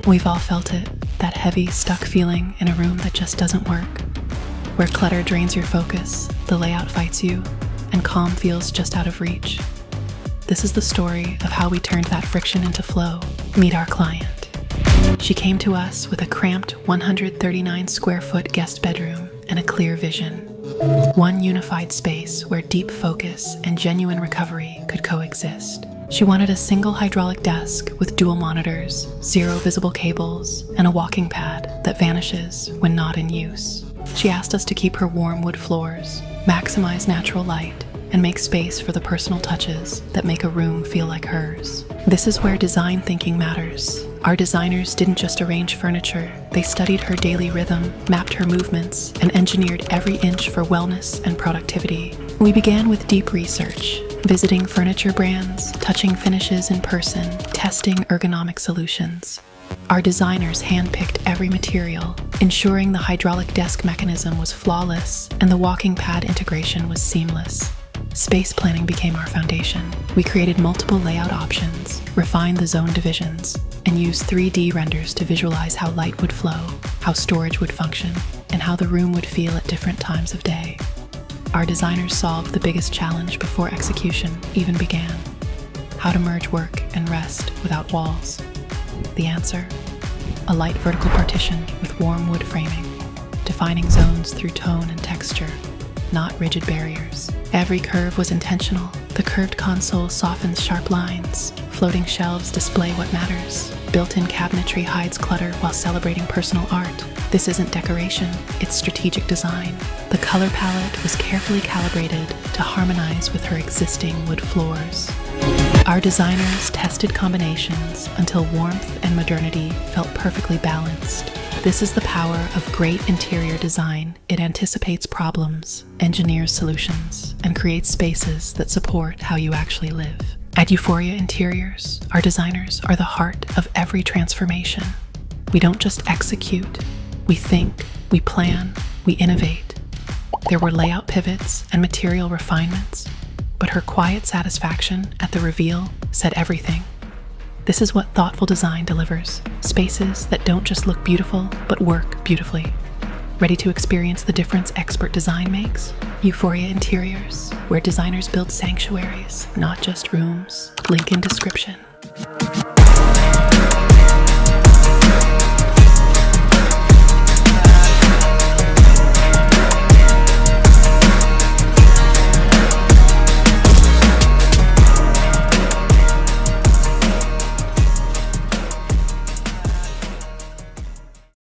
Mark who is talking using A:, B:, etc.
A: We've all felt it, that heavy, stuck feeling in a room that just doesn't work. Where clutter drains your focus, the layout fights you, and calm feels just out of reach. This is the story of how we turned that friction into flow. Meet our client. She came to us with a cramped 139 square foot guest bedroom and a clear vision. One unified space where deep focus and genuine recovery could coexist. She wanted a single hydraulic desk with dual monitors, 0 visible cables, and a walking pad that vanishes when not in use. She asked us to keep her warm wood floors, maximize natural light, and make space for the personal touches that make a room feel like hers. This is where design thinking matters. Our designers didn't just arrange furniture, they studied her daily rhythm, mapped her movements, and engineered every inch for wellness and productivity. We began with deep research, visiting furniture brands, touching finishes in person, testing ergonomic solutions. Our designers handpicked every material, ensuring the hydraulic desk mechanism was flawless and the walking pad integration was seamless. Space planning became our foundation. We created multiple layout options, refined the zone divisions, and used 3D renders to visualize how light would flow, how storage would function, and how the room would feel at different times of day. Our designers solved the biggest challenge before execution even began: how to merge work and rest without walls. The answer? A light vertical partition with warm wood framing, defining zones through tone and texture, not rigid barriers. Every curve was intentional. The curved console softens sharp lines. Floating shelves display what matters. Built-in cabinetry hides clutter while celebrating personal art. This isn't decoration, it's strategic design. The color palette was carefully calibrated to harmonize with her existing wood floors. Our designers tested combinations until warmth and modernity felt perfectly balanced. This is the power of great interior design. It anticipates problems, engineers solutions, and creates spaces that support how you actually live. At Euphoria Interiors, our designers are the heart of every transformation. We don't just execute, we think, we plan, we innovate. There were layout pivots and material refinements, but her quiet satisfaction at the reveal said everything. This is what thoughtful design delivers: spaces that don't just look beautiful, but work beautifully. Ready to experience the difference expert design makes? Euphoria Interiors, where designers build sanctuaries, not just rooms. Link in description.